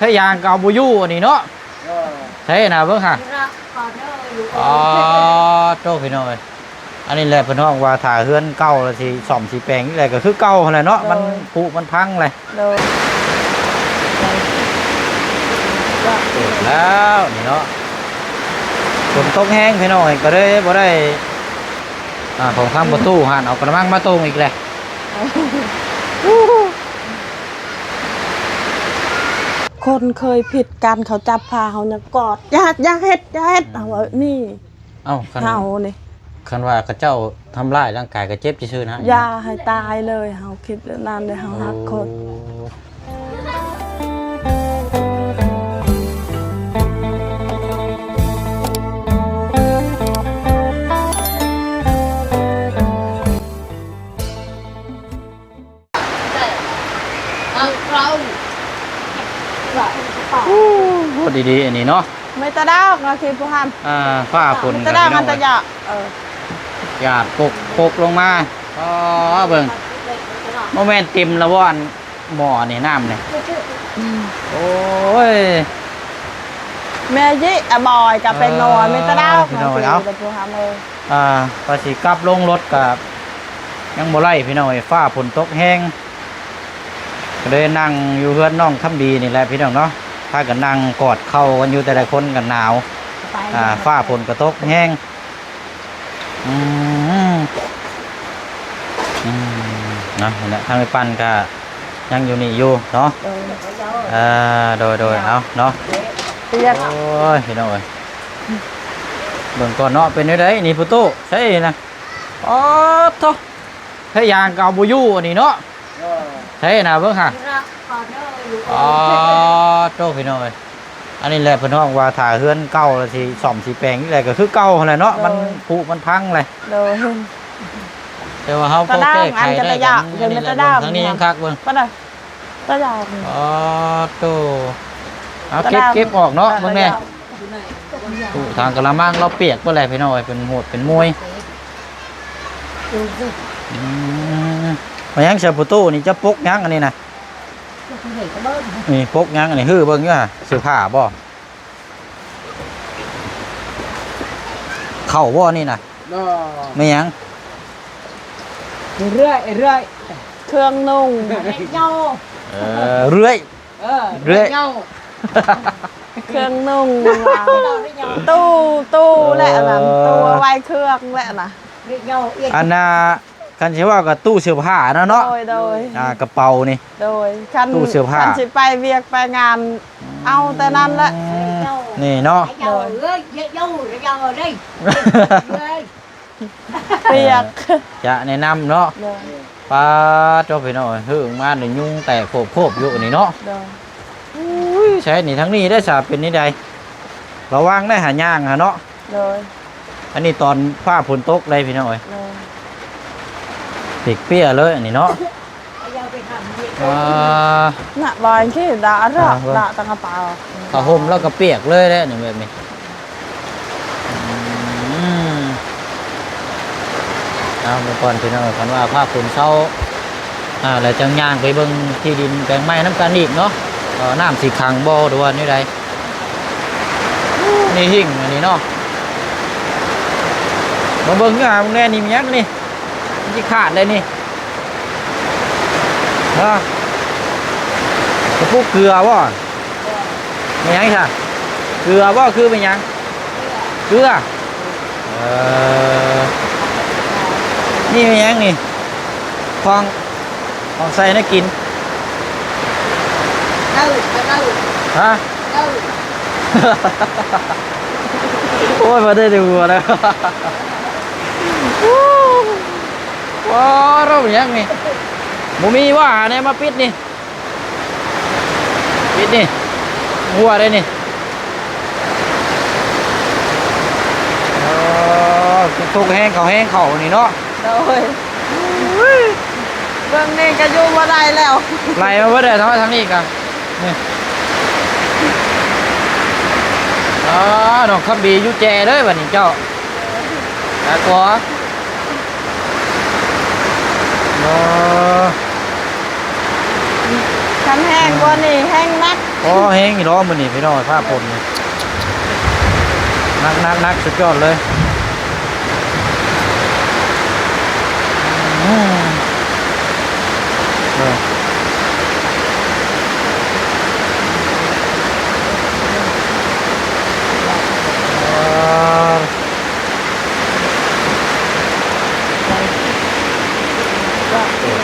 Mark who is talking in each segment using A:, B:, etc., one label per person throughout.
A: ถ้ายางเกาบุยูอันนี้เนาะใช่นะเพิ่งค่ะอ๋อโตพี่น้อยอันนี้แหละพี่น้องว่าถ่าเฮือนเก่าแล้วสิซ่อมสิแปลงนี่แหละก็คือเก่าแหละเนาะมันผุมันพังเลยเปิดแล้วนี่เนาะฝนตกแห้งพี่น้อยก็เลยบ่ได้ของข้างประตูหันเอากระมังมาตรงอีกเลย
B: คนเคยผิดกันเขาจับพาเขาเนี่ยกอดอย่าเฮ็ดเอานี่เขานี่
A: คันว่าเขาเจ้าทำร้ายร่างกายก็เจ็บซื่อๆนะ
B: อย่าให้ตายเลยเขาคิดนานเลยเขาหักคน
A: พูดดีๆอันนี้เนาะ
B: ไม่ตะดาวนะคิดผู้ห้าม
A: ฝ้าฝน
B: ตะดาวมันตะหยา
A: หยาดปกลงมาเบิ่งโมเมนต์เต็มละว่อนหม้อนี่น้ำเนี่ยโอ้ย
B: แม่ยี่บอยกับเป็นนัวไม่ตะดาวนะคิดผู้ห้ามเลย
A: ภาษีกลับลงรถกับยังบ่ไล่พี่น้องฝ้าฝนตกแห้งก็เลยนั่งอยู่เพื่อนน้องคำดีนี่แหละพี่น้องเนาะถ้ากันนั่งกอดเข้ากันอยู่แต่ละคนกันหนาวฝ้าฝนกระตกแห้งนะเห็นไหมทางไปปั่นก็ยังอยู่นี่อยู่เนาะโดยเอาเนาะโอ้ยพี่น้องเอ้ยเบิ่งก่อนเนาะเป็นไงนี่ประตูใช่นะโอ้โธ่ถ้ายางเกาบุยูอันนี้เนาะใช่นะเบิ่งค่ะอ๋อโตพี่น้องอันนี้แหละพี่น้องว่าถ่าเฮือนเก่าแล้วสิซ่อมสิแปลงนี่แหละก็คือเก่าแหละเนาะมันผุมันพังเลยแต่ว่าเขาก็แก้ไขได้ทั้งนี้ยังคักเบิ่ง
B: ตะยาว
A: อ๋อโตเอาเก็บออกเนาะเบิ่งแน่ทางกระมังเราเปียกบ่แลพี่น้องเป็นโหดเป็นมวยมายังเสือประตูนี่จะปกยังอันนี้นะนี่ปกยังอันนี้ฮื้อเบิ่งอยู่ฮะเสื้อผ้าบ่เข่าบ่นี่นะไม่ยัง
B: เรื่อยเครื่องนุ่ง
A: เรื่อย
B: เครื่องนุ่งตู้แหละนะตู้ไว้เครื่องแหละนะ
A: อันน่ะคันเชื่อว่ากับตู้เสื้อผ้านะเนาะ
B: โดย
A: กระเป๋านี่
B: โดยตู้เสื้อผ้าคันสิไปเวียกไปงานเอาแต่นั้นแหละ
A: นี่เนาะ
B: เปียก
A: จะแนะนำเนาะป้าเจ้าพี่น้อยหื้อมาหนึ่งยุ่งแต่โคบอยู่นี่เนาะใช่นี่ทั้งนี้ได้สาเป็นนี่ใดระวังได้หาย่างฮะเนาะอันนี้ตอนผ้าฝนตกเลยพี่น้อยเปียเลยอันนี้เนาะ
B: น่ะบอยที่ด่าตั้งกระเป๋า
A: ผ้าห่มแล้วก็เปียกเลยได้หนึ่งแบบนี้เอาเมื่อก่อนพี่น้องคันว่าผ้าฝนเช้าแล้วจังย่างไปเบิ่งที่ดินแปลงไม้น้ำกันอีกเนาะน้ำสีขังบ่อดูว่านี่ใดนี่หิ่งอันนี้เนาะมาเบิ่งนี่มึงแน่นี่มียักษ์นี่ที่ขาดเลยนี่กระปุกเกลือบ่ไม่ยังค่ะเกลือบ่คือไม่ยังเกลือนี่ไม่ยังนี่ของใส่น่ากินฮะโอ้ยมาได้ดูแล้วว้าวเราเป็นยังนี่มูมีว่าเนี่ยมาปิดนี่หัวได้นี่ทุกแห้งเขานี่เนาะ
B: โดยเบื้องนี้ก็อยู่มาได้แล้ว
A: ไล่มาเพื่อได้ทั้งนี้กันนี่ดอกขับบีอยู่แจเลยวันนี้เจ้าแล้วก็
B: คันแห้งกว่านี่แห้งนัก
A: โอ้เฮงอีล้อมันนี่พี่น้องผ้าผมนี่นักสุดยอดเลย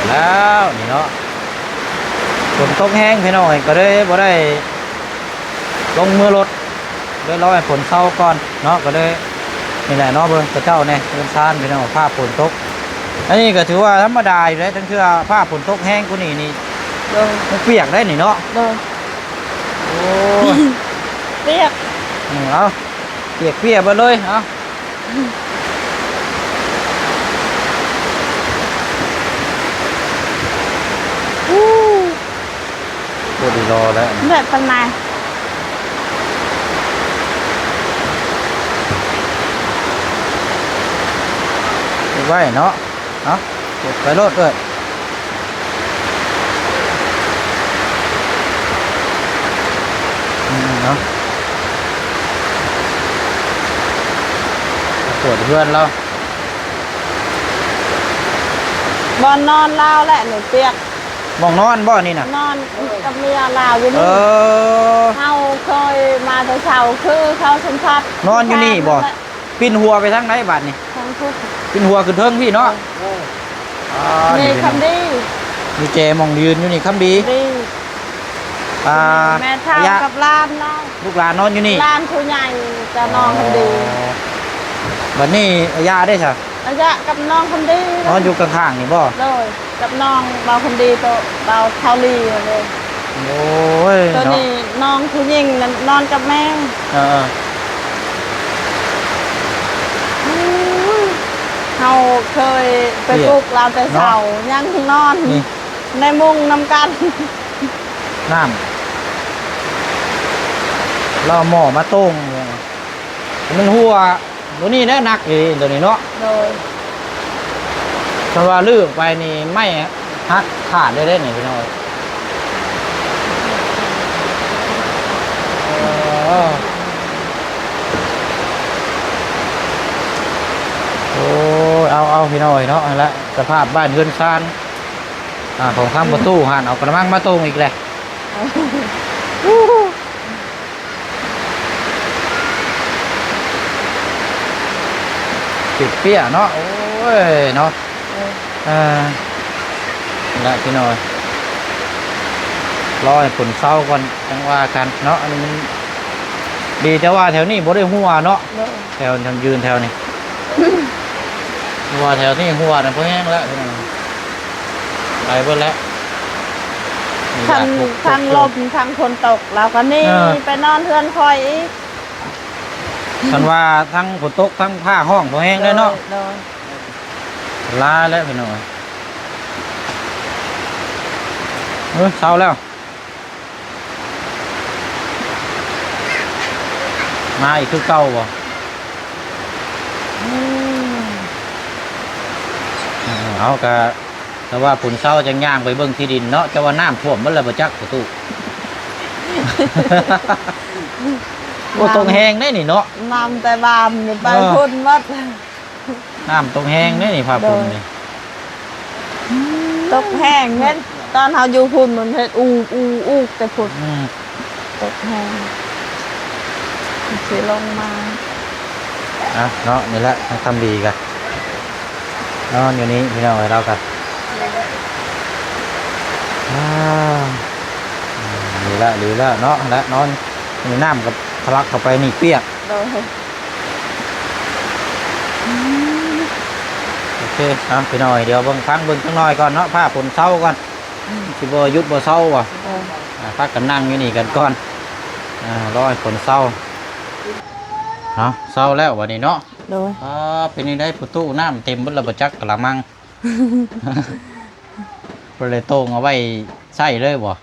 A: แล้วนี่เนาะฝนตกแห้งพี่น้องก็ได้บ่ได้ลงมือรถได้รอให้ฝนเศร้าก่อนเนาะก็ได้นี่แหละเนาะเบิ่งกระเจ้าเนี่ยเดินซ่านพี่น้องผ้าฝนตกอันนี้ก็ถือว่าธรรมดาอยู่แล้วทั้งคือผ้าฝนตกแห้งกูนี่มันเปียกได้นี่เนาะโอ้
B: เปียก
A: เอาเปียกไปเลยเอาพูดดีรอแล้ว
B: แบบเป็นไง
A: ไว้เนาะไปรถเลยเนาะปวดเพื่อนเรา
B: บอนนอนลาวแหละหนูเปียก
A: มองนอนบ่นี่น่ะ
B: นอนกับเมียลาวอยู่นี่เขาเคยมาแต่เช้าคือเขาสัมผัส
A: นอนอยู่นี่บ่ปินหัวไปทางไหนบัดนี่
B: ทางทุก
A: ปินหัวขึ้นเทิงพี่เนาะ
B: นี่คำดี
A: มีเจมองยืนอยู่นี่คำดี
B: แม่เท่ากับล้านเล่า
A: ลูกหลานนอนอยู่นี่
B: ล้านผู้ใหญ่จะนอนคำดี
A: วันนี้ยาได้ใช่
B: ยากับน้องคำดี
A: นอนอยู่ข้างๆนี่บ่
B: เลยกับน้องเบาคำดีตัวเบาเท่าลีเลย
A: โอ้ย
B: ตัวนี้น้องผู้หญิงนอนกับแม่เขาเคยไปปลุกเราแต่เช้ายังนอนในมุ้งน้ำกัน
A: น้ำเราหม้อมาต้งมันหัวตัวนี้ได้หนักอยู่ตัวนี้เนาะ
B: โดย
A: ถ้าว่าลื่นไปนี่ไม่หักขาดได้หนิพี่น้อยโอ้เอาพี่น้อยเนาะแล้วสภาพบ้านเฮือนซานของข้างประตูหันเอากระมังมาต้งอีกเลยเปียเนาะโอ้ยเนาะละพี่น้อยรอให้ฝนเศร้าก่อนจังว่ากันเนาะอันนี้มันดีแต่ว่าแถวนี้บ่ได้หัวเนาะแถวยืนแถวนี้หัวแถวนี้หัวนะเพราะแห้งแล้วไปเบิ่แล้ว
B: ทางลมทางฝนตกเราก็นี่ไปนอนเทือนคอยอีก
A: ฉันว่าทั้งฝนตกทั้งผ้าห้องเพราะแห้งเลยเนาะลาแล้วพี่น้อยเศร้าแล้วมาอีกคือเก่าบ่เอากะแต่ว่าผุนเศร้าจะย่างไปเบิ่งที่ดินเนาะจะว่าน้ำท่วมมันเลยบ่จักประตูโอ้ตรงแห้งได้นี่เนาะ
B: น้ำแต่บามไปพุ่นวัด
A: น้ำตรงแห้งได้นี่พาพุ่นนี่
B: ตกแห้งเห็นตอนเขาอยู่พุ่นมันเห็นอูแต่พุ่นตกแห้งสิลงมา
A: เนาะนี่แหละทำดีกันนอนอยู่นี้พี่น้องเรากันดีละเนาะและนอนมีน้ำกับทะลักเข้าไปนี่เปียกโอเคพี่น้อยเดี๋ยวเบิ่งฟังข้างน้อยก่อนเนาะผ้าฝนเศร้าก่อนสิบ่ยุดบ่เศร้าว่ะพักกันนั่งอยู่นี่กันก่อนรอให้ฝนเศร้าเศร้าแล้ววันนี้เนาะเป็นยังไงประตูน้ำเต็มบนระเบิดจักกระมังก็เลยโต้งเอาไว้ใส่เลยบ่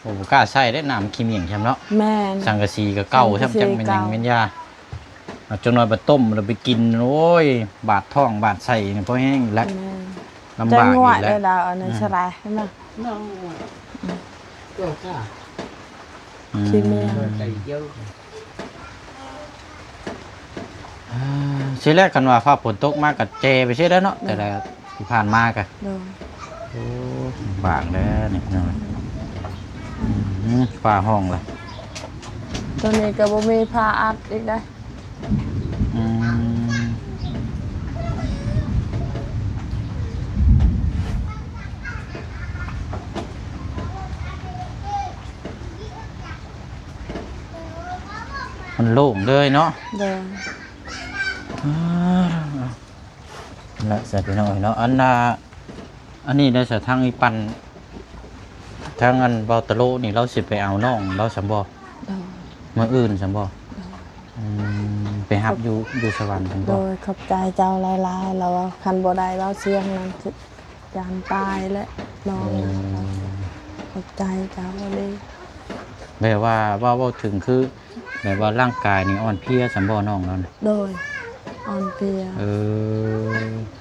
A: โอ้กล้าใส่ได้น้ำขี้เมี่ยงใช่ไหมเนาะ
B: แม่
A: สังกะสีกับเก่าใช่ไหมจังเป็นยังเป็นยาจนน้อยไปต้มเราไปกินโอ้ยบาดท้องบาดใส่เนี่ยเพราะแห้งแล้วลำบากอีกแล้ว
B: ได้ดาวในสลายใช่ไหม ขี้เมียง
A: สิแรกกันว่าฟ้าฝนตกมากกับเจไปใช่แล้วเนาะแต่ละที่ผ่านมากัน
B: โดย
A: โอ้บางแล้วนี่หน่อยฟ้าห้องเลย
B: ตัวนี้ก็บ่มีผ้าอัดอีกได้
A: อืมมันโล่งเลยเนาะ
B: โดย
A: ละเสร็จไปหน่อยเนาะอันนี้ได้สะทางอีปันทางอันเบาตะโลนี่เราสิไปเอาน้องเราสำบ่
B: โดย
A: เมื่ออื่นสำบ่ไปหับอยู่สวรรค์สำ
B: โด
A: บ่
B: ยขอบใจเจ้าหลายๆเราว่าคันบ่ได้เราเสียงนั้นคือยานตายและน้องขอบใจเจ้าเลย
A: แบบว่าถึงคือแบบว่าร่างกายนี่อ่อนเพลียสำบ่น้องเราน่ะ
B: โดยอ่อนเพลีย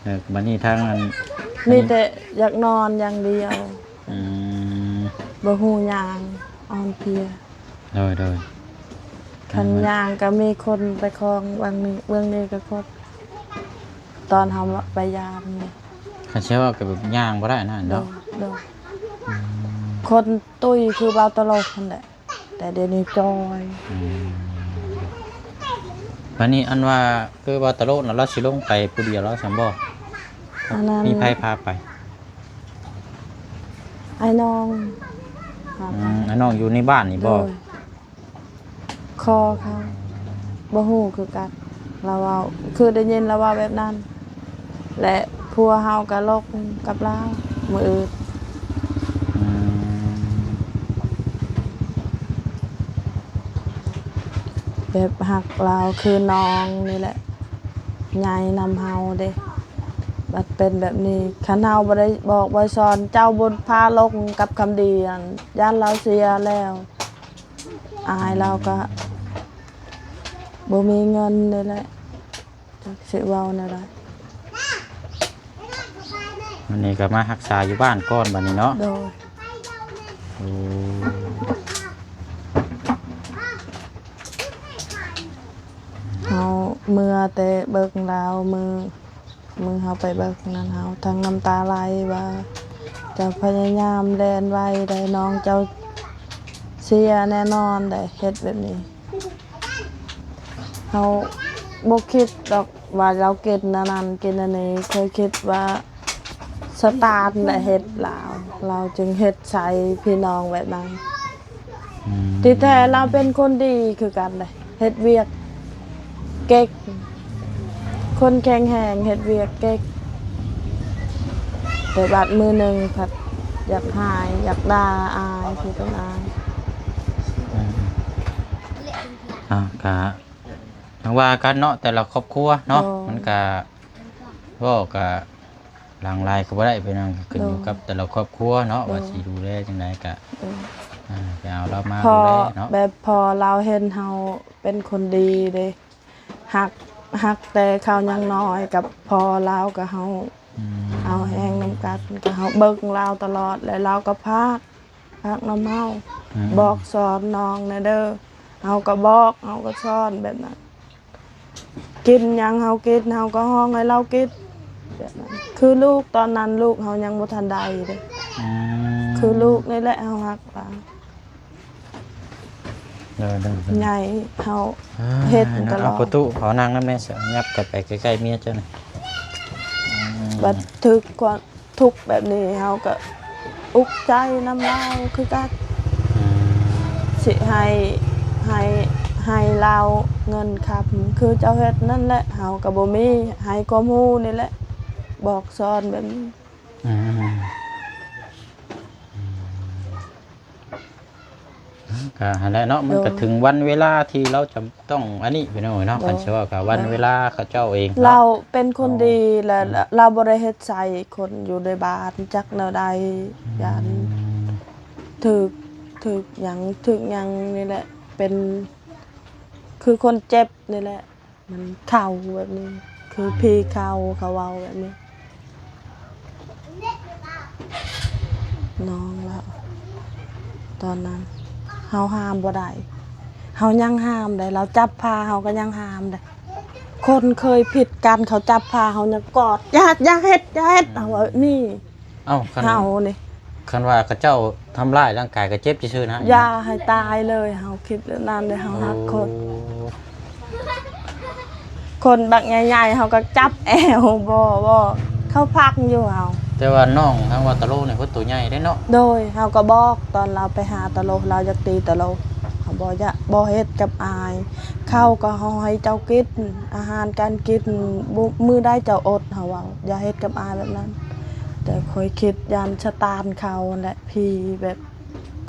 A: แต่บัดนี้ทางอัน
B: มีแต่อยากนอนอย่างเดียว
A: อืม
B: บ่ฮู้หยังอ่อนเพลีย
A: โดย
B: คันย่างก็มีคนไปคลองบางนึงเบื้องนี้ก็คนตอนเฮาไปยามนี่
A: คันเชื่อว่าก็แบบย่างบ่ได้นะ
B: โด
A: เนาะ
B: ยโดยคนตุ้ยคือเบาตลกนั่นแหละแต่เดี๋ยวนี้จอย
A: วันนี้อันว่าคือว่าตะโลกน่ะเราสิลงไปผู้เดียวเราสำบ่
B: อันนั้น
A: มีไผพาไป
B: ไอ้น้องหาไป
A: อันน้องอยู่ในบ้านนี่
B: โด
A: บ่
B: ยคอเขาบ่ฮู้คือกันเราเว้าคือได้ยินเราเว้าแบบนั้น และพัวเฮาก็ลกกับเรามื้ออื่น
A: อืม
B: แบบหักเราคือน้องนี่แหละใหญ่นำเฮาเด้บัดเป็นแบบนี้คันเฮาบ่ได้บอกบ่สอนเจ้าบุญพาลงกับคำดีอันย่านเราเสียแล้วอายเราก็บ่มีเงินนี่แหละจักสิเว้าแนวใด
A: วันนี้ก็มารักษาอยู่บ้านก่อนบัดนี้เนาะ
B: โดย
A: โอ้
B: เฮาเมื่อแต่เบิกลาวมือเฮาไปเบิกนั้นเฮาทั้งน้ำตาไหลว่าเจะพยายามแลนไว้ได้น้องเจ้าเสียแน่นอนได้เฮ็ดแบบนี้เฮาบ่คิดดอกว่าเราเกินอันนั้นเกินอันนี้เคยคิดว่าสตาร์ทและเฮ็ดเราจึงเฮ็ดใส่พี่น้องแบบนั้น ที่แท้เราเป็นคนดีคือกันเลยเฮ็ดเวียกเก่งคนแข็งแรงเฮ็ดเวียกเก่งแต่บัดมือหนึ่งผัดอยากหายอยากด่าอายคือต้องอาย
A: ก็ทางว่ากันเนาะแต่ละครอบครัวเนาะมันก็ก็หลังลายก็บ่ได้ไปนั่นก็ขึ้นอยู่กับแต่ละครอบครัวเนาะว่าสิดูแลจังไดก็ไปเอาเรามา
B: พอ
A: ดูแลเนาะ
B: แบบพอเราเห็นเฮาเป็นคนดีเด้หักแต่เขายังน้อยกับพอเรากับเฮาเอาแห้งน้ำกัดกับเฮาเบิ่งเราตลอดแล้วเราก็พักน้ำเฮาบอกสอนน้องนะเด้อเฮาก็บอกเฮาก็สอนแบบนั้นกินหยังเฮากินเฮาก็ห้องให้เรากินแบบนั้นคือลูกตอนนั้นลูกเฮายังบ่ทันได้เด้คือลูกนี่แหละเฮาฮักเรา ใหญ่เฮาเฮ็ดตลอด
A: เอาประตูขอนางน้ำแม่เสียยับกลับไปใกล้ๆเมียเจ้าหน่อย
B: บัดถึกกว่าทุกข์แบบนี้เฮาก็อุกใจน้ำลาวคือกันสิให้ลาวเงินครับคือเจ้าเฮ็ดนั่นแหละเฮาก็บ่มีให้ความรู้นี่แหละบอกสอนแบบนี้
A: ก็หั่นแหละเนาะมันก็ถึงวันเวลาที่เราจะต้องอันนี้ไปหน่อยเนาะคันเชื่อว่าก็วันเวลาเขาเจ้าเอง
B: เราเป็นคนดีและเราบ่ได้เฮ็ดใส่คนอยู่ในบ้านจักแนวใดยันถึกหยังนี่แหละเป็นคือคนเจ็บนี่แหละมันเข่าแบบนี้คือพี่เขาเว้าแบบนี้น้องแล้วตอนนั้นเฮ เฮาห้ามบ่ได้เฮายังห้ามได้เราจับพาเฮาก็ยังห้ามได้คนเคยผิดกันเขาจับพาเฮายังกอดอย่าเฮ็ดเอาว่านี่
A: เอ้า
B: เฮานี่
A: คันว่าเขาเจ้าทำร้ายร่างกายก็เจ็บซื่อๆนะ
B: อย่าให้ตายเลยเฮาคิดแบบนั้นเลยเฮาฮักคนบักใหญ่ๆเฮาก็จับแอวบ่เขาพักอยู่เฮา
A: แต่ว่าน้องทางว่าตะโลนี่เพิ่นตัวใหญ่ได้เนาะ
B: โดยเฮาก็บอกตอนเราไปหาตะโลเราอยากตีตะโลเขาบอกจะบ่เฮ็ดกับอายข้าวก็เฮาให้เจ้ากินอาหารการกินมื้อได้เจ้าอดเฮาว่าอย่าเฮ็ดกับอายแบบนั้นแต่ค่อยคิดยามชะตานเขาแหละพี่แบบ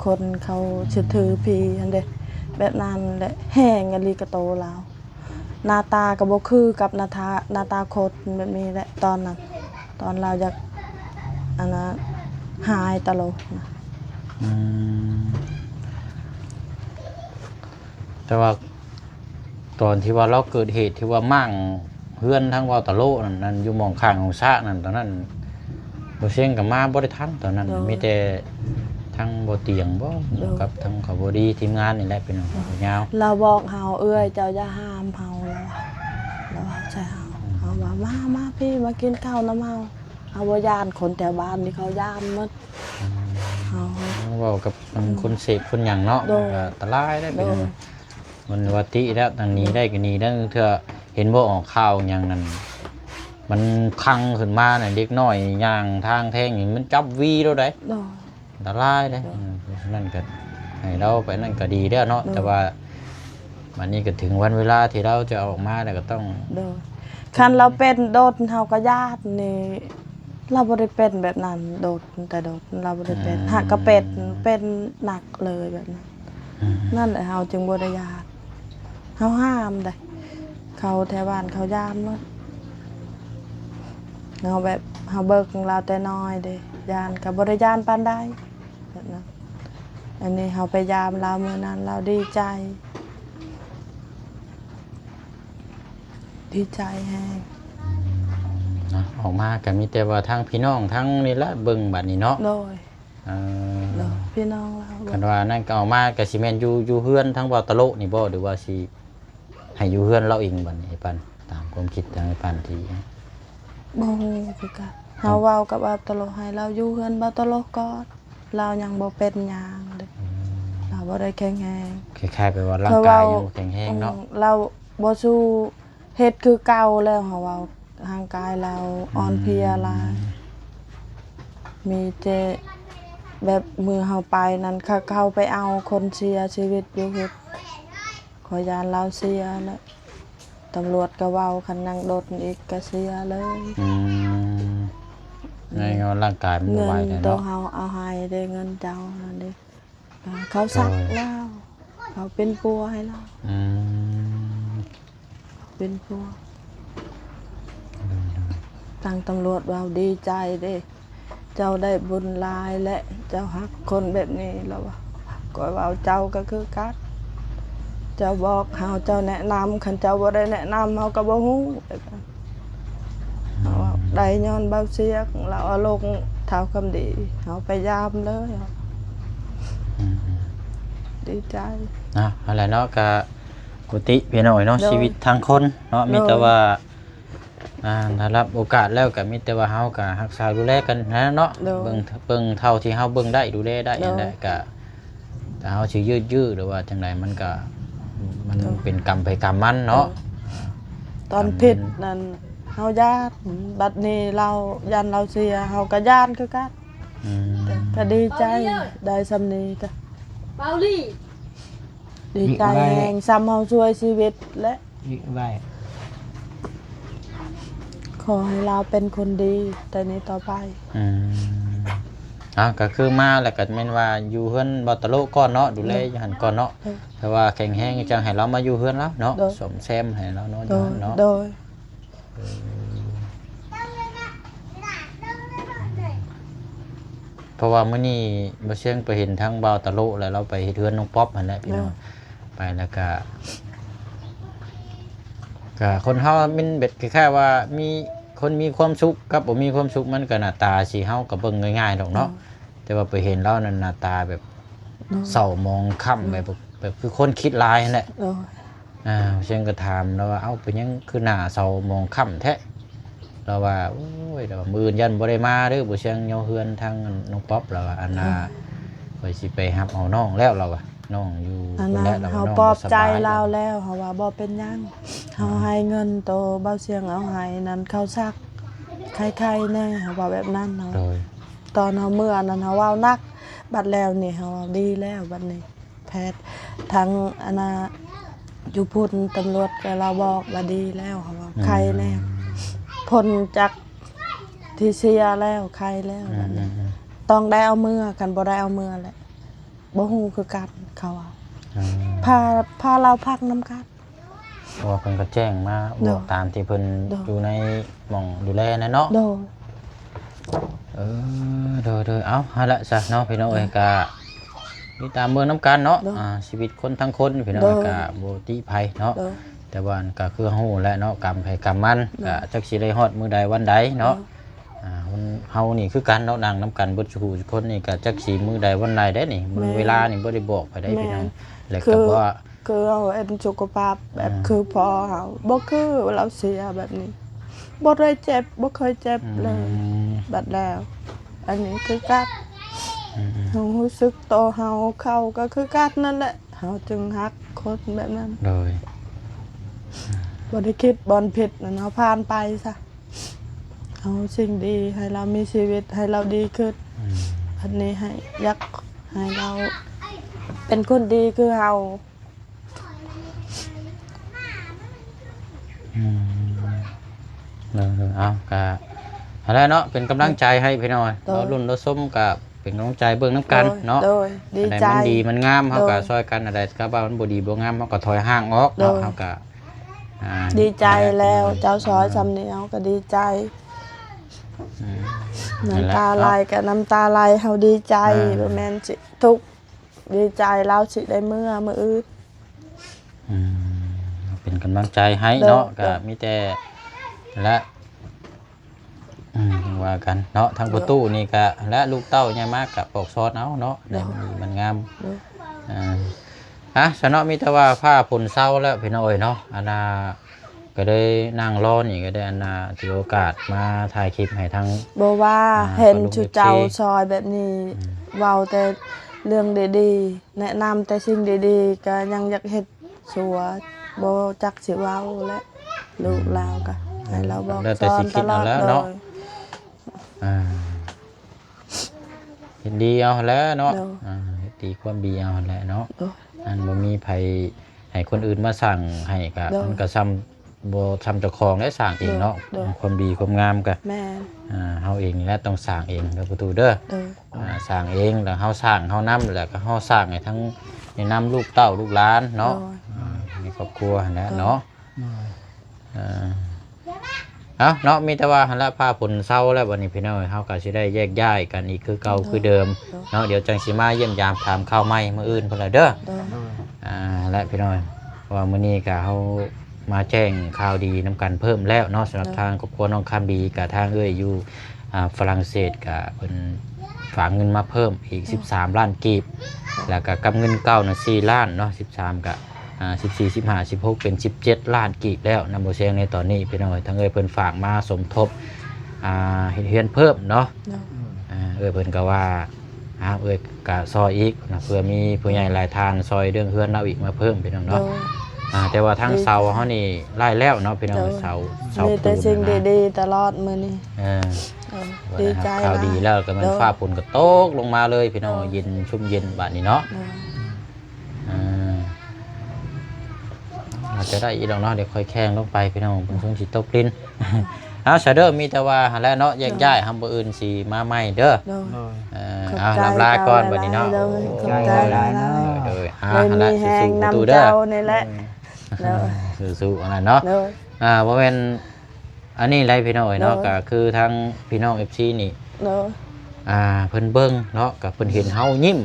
B: คนเขาสิถือพี่อันเด้แบบนั้นแหละแห้งอลีกะโตลาวหน้าตาก็บ่คือกับหน้าตาโคตรแบบนี้แหละตอนนั้นตอนเราอยากอันนั้นหายตะโลนะ
A: แต่ว่าตอนที่ว่าเราเกิดเหตุที่ว่ามั่งเพื่อนทั้งว่าตะโลนั่นอยู่หมองข้างของซะนั่นตอนนั้นบ่เสียงกับมาบ่ได้ทันตอนนั้นมีแต่ทั้งบ่เตียงบ่กับทั้งเขาบ่ดีทีมงานนี่แหละเป็นยาว
B: เราบอกเฮาเอื้อยเจ้าอย่าห้ามเฮาแล้วว่าใช่เฮาว่ามาพี่มากินข้าวน้ำเฮาเฮาบ่ย่านคนแถวบ้านนี่เขาย่านหมดเฮา
A: เว้ากับคนเสพคนหยังเนาะก็อันตรายได้เป็นมันว่าติแล้วทางนี้ได้ก็นี้แล้วเทื่อเห็นบ่ออกข่าวหยังนั่นมันคังขึ้นมาน่ะเด็กน้อยย่างทางแท่งนี่มันจับวีแล้วได้
B: โดย
A: อันตรายเด้นั่นก็ให้เราไปนั่นก็ดีแล้วเนาะแต่ว่าวันนี้ก็ถึงวันเวลาที่เราจะออกมาแล้วก็ต้อง
B: โดยคันเราเป็นโดดเฮาก็ญาตินี่เราบ่ได้เป็นแบบนั้นโดดแต่โดดเราบ่ได้เป็นหากก็เป็นหนักเลยแบบนั้นนั่นแหละเฮาจึงบ่ได้ญาติเฮาห้ามได้เขาแถวบ้านเขาย่านหมดเฮาแบบเฮาเบิกเราแต่น้อยเด้ย่านก็บ่ได้ย่านปานใดแบบนั้นอันนี้เฮาไปยามเรามื้อนั้นเราดีใจแฮง
A: ออกมาก็มีแต่ว่าทางพี่น้องทั้งนี่ละเบิ่งบัดนี้เนาะ
B: โดย
A: เออ
B: โดยพี่น้องเรา
A: คันว่านั่นก็ออกมาก็สิแม่นอยู่เฮือนทั้งบ่ตะโลนี่บ่หรือว่าสิให้อยู่เฮือนเราเองบัดนี้ไอ้ปันตามความคิดทางไอ้ปันที่
B: บ่ฮู้คือกันเฮาเว้ากับอาตโลให้เราอยู่เฮือนบ่ตโลก่อนเรายังบ่เป็นหยังเด้เราบ่ได้แข็งแรง
A: คล้ายๆไปว่าร่างกายยังบ่แข็งแรงเนาะ
B: เราบ่สู้เฮ็ดคือเก่าแล้วเฮาเว้าร่างกายเราอ่อนเพลียหลายมีแต่แบบมือเฮาไปนั้นเข้าไปเอาคนเสียชีวิตอยู่เฮ็ดขอยานเราเสียแล้วตำรวจก็เว้าคันนั่งโดดอีกก็เสียเลย
A: ในร่างกายมันบ่
B: เงิ
A: ไหวน แล้ว
B: ตัว
A: เนาะ
B: เฮาเอาให้ได้เงินเจ้านั่นเด้เขาสักแล้วเขาเป็นปัวให้เราเป็นปัวทางตำรวจว่าดีใจเด้เจ้าได้บุญหลายและเจ้าฮักคนแบบนี้แล้วว่าก็ว่าเจ้าก็คือกันเจ้าบอกเฮาเจ้าแนะนำคันเจ้าบ่ได้แนะนำเฮาก็บ่ฮู้เฮาว่าได้ย้อนเบาเสียของเราเอาลงเท้าคำดีเฮาไปยามเลยดีใจ
A: นะอะไรเนาะก็กุฏิพี่น้อยเนาะชีวิตทางคนเนาะมีแต่ว่าถ้ารับโอกาสแล้วก็มีแต่ว่าเฮาก็รักษาดูแลกันนะเนาะเบิ่งเท่าที่เฮาเบิ่งได้ดูแลได้นั่นแหละก็ถ้าเฮาสิยื้อหรือว่าจังไดมันก็มันเป็นกรรมไปกรรมมันเนาะ
B: ตอนผิดนั่นเฮาญาติบัดนี้เรายันเราเสียเฮาก็ญาติคือกันก็ดีใจได้สำนี้ก็เปาลี่ดีใจแห่งซ้ำเฮาช่วยชีวิตและขอให้เราเป็นคนดีแต่นี้ต่อไป
A: ก็คือมาแล้วก็แม่นว่าอยู่เฮือนบ่ตะโลก่อนเนาะดูแลอยู่หั่นก่อนเนาะแต่ว่าแข็งแรงจังให้เรามาอยู่เฮือนแล้วเนาะสมแซมให้เราเนาะเนาะ
B: โดย
A: เพราะว่ามื้อนี้บ่เชียงไปเห็นทั้งบ่าวตะโลแล้วเราไปเฮ็ดเฮือนน้องป๊อปนั่นแหละพี่น้องไปแล้วก็คนเฮามันเบ็ดคล้ายๆว่ามีคนมีความสุขกับบ่มีความสุขมันก็หน้าตาสิเฮาก็เบิ่งง่ายๆดอกเนาะแต่ว่าไปเห็นแล้วนั่นหน้าตาแบบ เศร้ามองค่ำแบบคือคนคิดลายนั่นแหละ
B: โดย
A: เชียงก็ถามแล้วว่าเอ้าเป็นยังคือหน้าเศร้ามองค่ำแท้เราว่าโอ้ยเรามือยันบ่ได้มาเด้อบ่เชียงย่อเฮือนทางน้องป๊อปเราว่าอันน่ะไปสิไปรับเอาน้องแล้วเราว่าน้องอยู่
B: อัน
A: คน
B: นั้
A: แร
B: น
A: กเรา
B: เฮา
A: ว่าน้อง
B: ปลอบ
A: บ่ส
B: ใจ
A: บาย
B: เราแล้วเฮาว่าบ่เป็นหยังเฮาให้เงินโตเบาเสียงเอาให้นั้นเขาซักใครๆแน่เฮาว่าแบบนั้นเนาะ
A: โดย
B: ตอนเฮาเมื่อนั้นเฮาเว้านักบัดแล้วนี่เฮาว่าดีแล้วบัดนี้แพทย์ทั้งอันน่ะอยู่พุ่นตำรวจก็เราบอกว่าดีแล้วเฮาว่าใครแน่พ้นจากที่เสียแล้วใครแล้วบัดนี้ต้องได้เอามือกันบ่ได้เอามือแหละบ่ฮู้คือกันเขาว่าพาเราพักน้ำกัน
A: เพราะว่าเพิ่นก็แจ้งมา
B: โด
A: บอกตามที่เพิ่น
B: โด
A: อยู่ในหม่องดูแลนะเนาะ
B: โด
A: โดยเอาหาละซะเนาะพี่น้องเอ้ยก็มีตามเมืองน้ำกันเนาะ
B: โด
A: ชีวิตคนทั้งคนพี่น้อง
B: โด
A: เอ้ยก็บ่ติภัยเนาะ
B: โด
A: แต่ว่าก็คือฮู้แหละเนาะกรรมไผกรรมมันก็จักสิได้ฮอดมื้อใดวันใดเนาะคนเฮานี่คือกันเนาะนั่งนํกันเบิดทุกคนนี่ก็จักสิมื้อใดวันใดได้นี่มื้อเวลานี่บ่ได้บอกไปได้พี่น้องแล้วก็ว่า
B: คือเอาเอ็นสุขภาพแบบคือพอเฮาบ่คือเราเสียแบบนี้บ่ได้เจ็บบ่เคยเจ็บเลยบัดแล้ว อันนี้คือกัดเฮารู้สึกโตเฮาเข้าก็คือกัดนั่นแหละเฮาจึงฮักคนแบบนั้น
A: โดย
B: บ่ได้คิดบ่อนผิดนั่นเฮาผ่านไปซะเอาสิ่งดีให้เรามีชีวิตให้เราดีขึ้นอันนี้ให้อยากให้เราเป็นคนดีคือเฮา
A: เอาก็อะไรเนาะเป็นกำลังใจให้พี่น้อยเรารุ่นเราส้มกับเป็นกำลังใจเบิ่งน้ำกันเนาะ
B: โดยดี
A: อะไร
B: ใจ
A: มันดีมันงามเฮาก็
B: โดย
A: ซอยกันอะไรก็ว่ามันบ่ดีบ่งามเฮาก็ถอยห่างออกเนาะ
B: โดย
A: เฮาก็
B: ดีใจแล้วเจ้าซอยสำเนียวก็ดีใจน้ำตาไหลกับน้ำตาไหลเฮาดีใจบ่แม่นสิทุกข์ดีใจเราสิได้มื้ออื่น
A: เป็นกำลังใจให้เนาะ
B: โดย
A: ก็มีแต่และว่ากันเนาะทางประตูนี่ก็และลูกเต้าใหญ่มากกับปอกซอสเอาเนาะได้มันงามสนอมีแต่ว่าผ้าผลเศร้าแล้วพี่น้อยเนาะอันน่ะก็ได้นั่งรอนี่ก็ได้อันน่ะถือโอกาสมาถ่ายคลิปให้ทาง
B: บ่ว่าเห็นชุดเจ้าซอยแบบนี้เว้าแต่เรื่องดีๆแนะนำแต่สิ่งดีๆก็ยังอยากเฮ็ดสัวบ่จักสิเว้าและลูกเราก็ให้เราบอก
A: แล้วแต่
B: สอ
A: สิ
B: น
A: คิ
B: ต
A: ด
B: ลอ
A: เอา
B: ด
A: แล้ว
B: เล
A: เนาะ
B: ย
A: เห็นดีเอาแล้วเนาะ
B: โดย
A: เฮ็ดดีความดีเอาแล้วเนาะ
B: โดย
A: อันบ่มีไผให้คนอื่นมาสั่งให้ก็
B: โดย
A: มันก็ซ้ำบ่ซ้ำเจ้าของได้สั่งเองเนาะ
B: โดย
A: ความดีความงามก็
B: แม่น
A: เฮาเองนี่แหละต้องสร้างเองเด้อประตูเด้อ
B: โดย
A: สร้างเองแล้วเฮาสร้างเฮานำแล้วก็เฮาสร้างให้ทั้งในนำลูกเต้าลูกหลานเนาะในครอบครัวนั่นแหละเนาะเนาะมีแต่ว่าหั่นละพาผลเศร้าแล้ววันนี้พี่น้องเฮาก็สิได้แยกย้ายกันอีกคือเก่าคือเดิมเนาะเดี๋ยวจังสิมาเยี่ยมยามถามข่าวใหม่มื้ออื่นพุ่นล่ะเด้อ
B: โดย
A: และพี่น้อยเพราะว่ามื้อนี้ก็เฮามาแจ้งข่าวดีนำกันเพิ่มแล้วเนาะสำหรับทางครอบครัวน้องคำบีกับทางเอ้ยอยู่ฝรั่งเศสก็เพิ่นฝากเงินมาเพิ่มอีก13ล้านกีบแล้วก็กับเงินเก่าน่ะ4ล้านเนาะ13ก็14 15 16เป็น17ล้านกีบแล้วนำบ่แซงในตอนนี้พี่น้อยทางเอ้ยเพิ่นฝากมาสมทบเฮ็ดเฮือนเพิ่มเนาะ
B: โดย
A: เอ้ยเพิ่นก็ว่าเอ้ยก็ซอยอีกนะเพื่อมีผู้ใหญ่หลายทานซอยเรื่องเฮือนเราอีกมาเพิ่มพี่น้อง
B: โด
A: เนาะ
B: ย
A: แต่ว่าทางเสาเฮานี่ไล่แล้วเนาะพี่น้อง
B: โดย
A: เสา
B: มี
A: ปู
B: แต่
A: น
B: สิ่ง
A: นะ
B: ดีๆตลอดมื้อนี้ ดีใจ
A: ข่าวดีแล้วก็มันฟ้าฝนก็ตกลงมาเลยพี่น้องเย็นชุ่มเย็นบัดนี้เนาะอาจจะได้อีกดอกเนาะเดี๋ยวค่อยแข้งลงไปพี่น้องเพิ่นคงสิตกลิ้นซะเด้อมีแต่ว่าหั่นแหละเนาะแยกย้ายบ่อื่นสิมาใหม่เด้อ
B: โดย
A: ลำลาก่อนบัดนี้เนาะ
B: โดยขอบใจหลายๆ
A: โดย
B: เลยมีแหง
A: สู้ๆประตู
B: นำ
A: เด้อ
B: เจ้านี่แหละโดย
A: สู้ๆอันนั้นเนาะ
B: โดย
A: บ่แม่นอันนี้ไรพี่น้อยเนาะ
B: โดย
A: ก็คือทางพี่น้อง FC นี่
B: โดย
A: เพิ่นเบิ่งเนาะก็เพิ่นเห็นเฮายิ้ม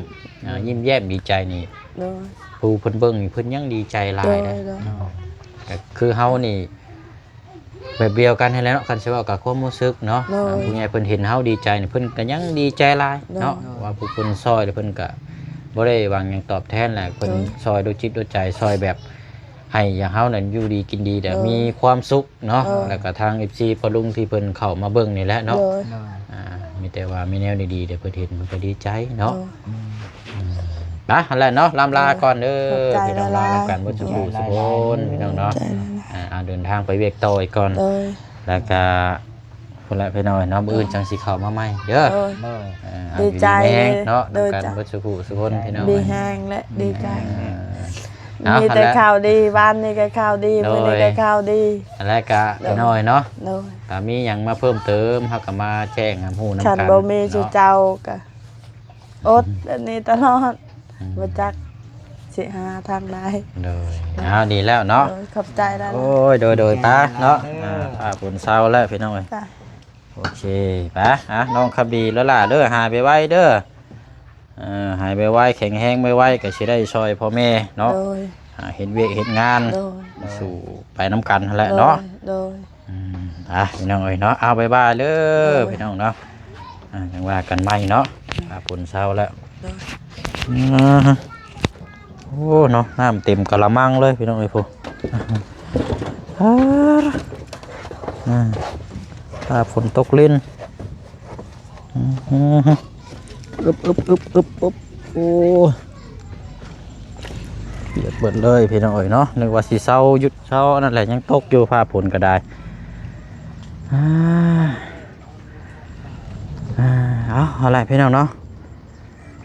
A: ยิ้มแย้มดีใจนี่
B: โดย
A: ผู้เพิ่นเบิ่งนี่เพิ่นยังดีใจหลายนะ
B: โดย
A: ก็คือเฮานี่แบบเดียวกันให้แล้วเนาะคันสิเว้ากับความรู้สึกเนาะผู้ใหญ่เพิ่นเห็นเฮาดีใจนี่เพิ่นก็ยังดีใจหลายเนาะว่าผู้เพิ่นซอยแล้วเพิ่นก็ บ่ได้หวังหยังตอบแทนแหละเพิ่นซอยด้วยจิตด้วยใจซอยแบบให้อย่างเฮานั่นอยู่ดีกินดีแต่มีความสุขเนาะแล้วก็ทาง FC พ่อลุงที่เพิ่นเข้ามาเบิ่งนี่แหละเนาะมีแต่ว่ามีแนวดีๆเดี๋ยวเพิ่นเห็นเพิ่นก็ดีใจเนาะนะนั่นแหละเนาะลำลาก่อนเด้อพี่น้องลากันบ่สุขสุขนพี่น้องเนาะเดินทางไปเวียกต่ออีกก่อนแล้วก็คนละพี่น้อยเนาะมื้ออื่นจังสิเข้ามาใหม่เด้อ
B: ดีใจ
A: เนาะนำกันบ่สุขสุขนพี่น้อง
B: ดีแฮงและดีใจมีแต่ข่าวดีบ้านนี่ก็ข่าวดีมื้อนี้ก็ข่าวดี
A: อะไรกะพี่น้อยเนาะถ้ามีหยังมาเพิ่มเติมเฮาก็มาแจ้งให้ฮู้นำกัน
B: ฉันบ่มีชื่อเจ้าก็อดอันนี้ตลอดบ่จักสิหาทางใด
A: ดีแล้วเนาะ
B: ขอบใจแล้ว
A: โอ้ยโดยป้าเนาะฝนเศร้าแล้วพี่น้อยโอเคป้าน้องขับดีแล้วล่ะเด้อหายไปไวเด้อหายไปไวแข็งแห้งไม่ไวก็สิได้ซอยพ่อแม่เนาะเห็นเวกเห็นงานสู่ไปน้ำกันแหละเนาะพี่น้องเอ้ยเนาะเอาไปบ้าเลยพี่น้องเนาะยังว่ากันไม่เนาะฝนเศร้าแล้วโอ้เนาะน้ำเต็มกะละมังเลยพี่น้องเอ้ยพูถ้าฝนตกลิ้นอึบโอ้เปียกเบิดเลยพี่น้องเอ้ยเนาะนึกว่าสีเศร้าหยุดเศร้านั่นแหละยังตกอยู่ผ้าฝนก็ได้เอาอะไรพี่น้องเนาะ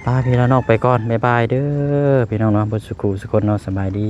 A: พาพี่น้องไปก่อนบ๊ายบายเด้อพี่น้องเนาะบนสุขุสุคนเนาะสบายดี